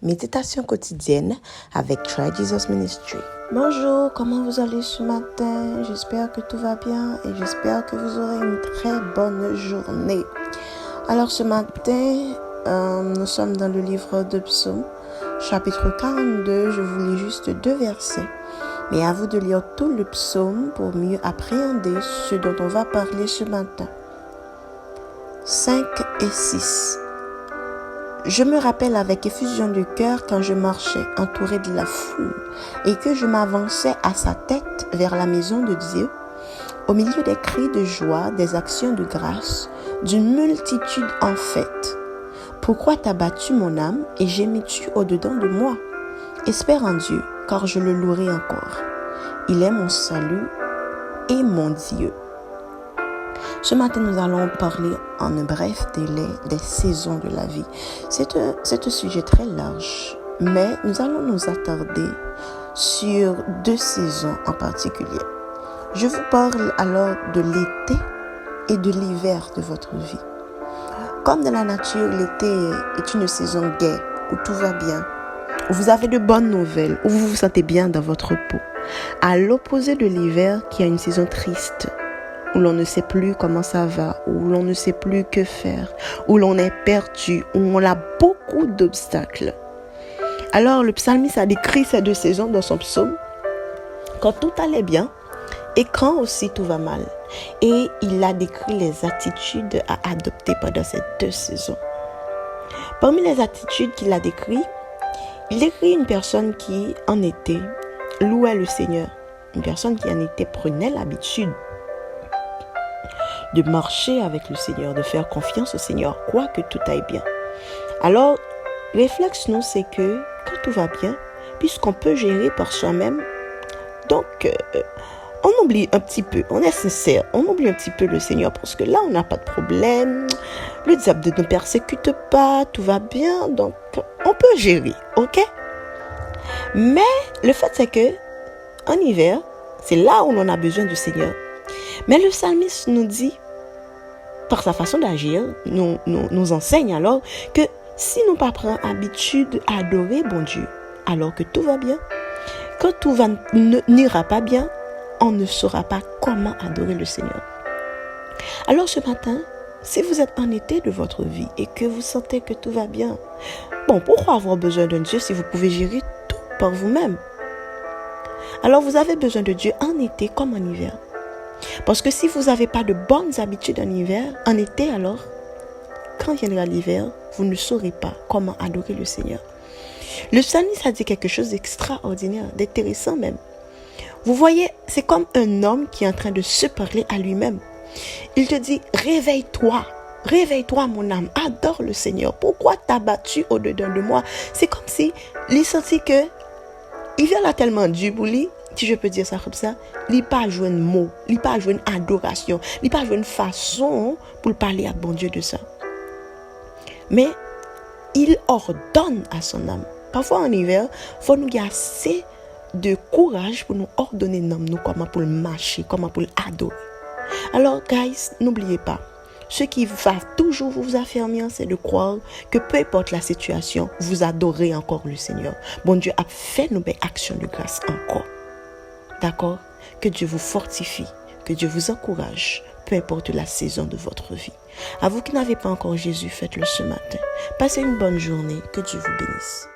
Méditation quotidienne avec Try Jesus Ministry. Bonjour, comment vous allez ce matin? J'espère que tout va bien et j'espère que vous aurez une très bonne journée. Alors ce matin, nous sommes dans le livre de Psaumes, chapitre 42. Je vous lis juste 2 versets. Mais à vous de lire tout le psaume pour mieux appréhender ce dont on va parler ce matin. 5 et 6. Je me rappelle avec effusion de cœur quand je marchais entouré de la foule et que je m'avançais à sa tête vers la maison de Dieu, au milieu des cris de joie, des actions de grâce, d'une multitude en fête. Pourquoi t'as battu mon âme et gémis-tu au-dedans de moi? Espère en Dieu, car je le louerai encore. Il est mon salut et mon Dieu. Ce matin, nous allons parler en un bref délai des saisons de la vie. C'est un sujet très large, mais nous allons nous attarder sur 2 saisons en particulier. Je vous parle alors de l'été et de l'hiver de votre vie. Comme dans la nature, l'été est une saison gaie, où tout va bien, où vous avez de bonnes nouvelles, où vous vous sentez bien dans votre peau. À l'opposé de l'hiver, qui a une saison triste, où l'on ne sait plus comment ça va, où l'on ne sait plus que faire, où l'on est perdu, où on a beaucoup d'obstacles. Alors le psalmiste a décrit ces 2 saisons dans son psaume, quand tout allait bien et quand aussi tout va mal. Et il a décrit les attitudes à adopter pendant ces 2 saisons. Parmi les attitudes qu'il a décrites, il décrit une personne qui, en été, louait le Seigneur. Une personne qui, en été, prenait l'habitude de marcher avec le Seigneur, de faire confiance au Seigneur, quoique tout aille bien. Alors, réflexe, nous, c'est que quand tout va bien, puisqu'on peut gérer par soi-même, donc, on oublie un petit peu, on est sincère, on oublie un petit peu le Seigneur, parce que là, on n'a pas de problème, le diable ne nous persécute pas, tout va bien, donc, on peut gérer, ok? Mais, le fait, c'est que, en hiver, c'est là où on a besoin du Seigneur. Mais le psalmiste nous dit, par sa façon d'agir, nous enseigne alors que si nous pas prenons habitude à adorer bon Dieu, alors que tout va bien, quand tout n'ira pas bien, on ne saura pas comment adorer le Seigneur. Alors ce matin, si vous êtes en été de votre vie et que vous sentez que tout va bien, pourquoi avoir besoin d'un Dieu si vous pouvez gérer tout par vous-même? Alors vous avez besoin de Dieu en été comme en hiver. Parce que si vous n'avez pas de bonnes habitudes en hiver, en été alors, quand viendra l'hiver, vous ne saurez pas comment adorer le Seigneur. Le psalmiste a dit quelque chose d'extraordinaire, d'intéressant même. Vous voyez, c'est comme un homme qui est en train de se parler à lui-même. Il te dit, réveille-toi mon âme, adore le Seigneur. Pourquoi t'as battu au-dedans de moi? C'est comme si il sentit que l'hiver l'a tellement dur pour lui, si je peux dire ça comme ça, il n'y a pas joué un mot, il n'y a pas joué une adoration, il n'y a pas joué une façon pour parler à bon Dieu de ça. Mais il ordonne à son âme. Parfois en hiver, il faut nous garder assez de courage pour nous ordonner nous comment pour marcher, comment pour adorer. Alors, guys, n'oubliez pas, ce qui va toujours vous affermir, c'est de croire que peu importe la situation, vous adorez encore le Seigneur. Bon Dieu a fait nos belles actions de grâce encore. D'accord? Que Dieu vous fortifie, que Dieu vous encourage, peu importe la saison de votre vie. À vous qui n'avez pas encore Jésus, faites-le ce matin. Passez une bonne journée, que Dieu vous bénisse.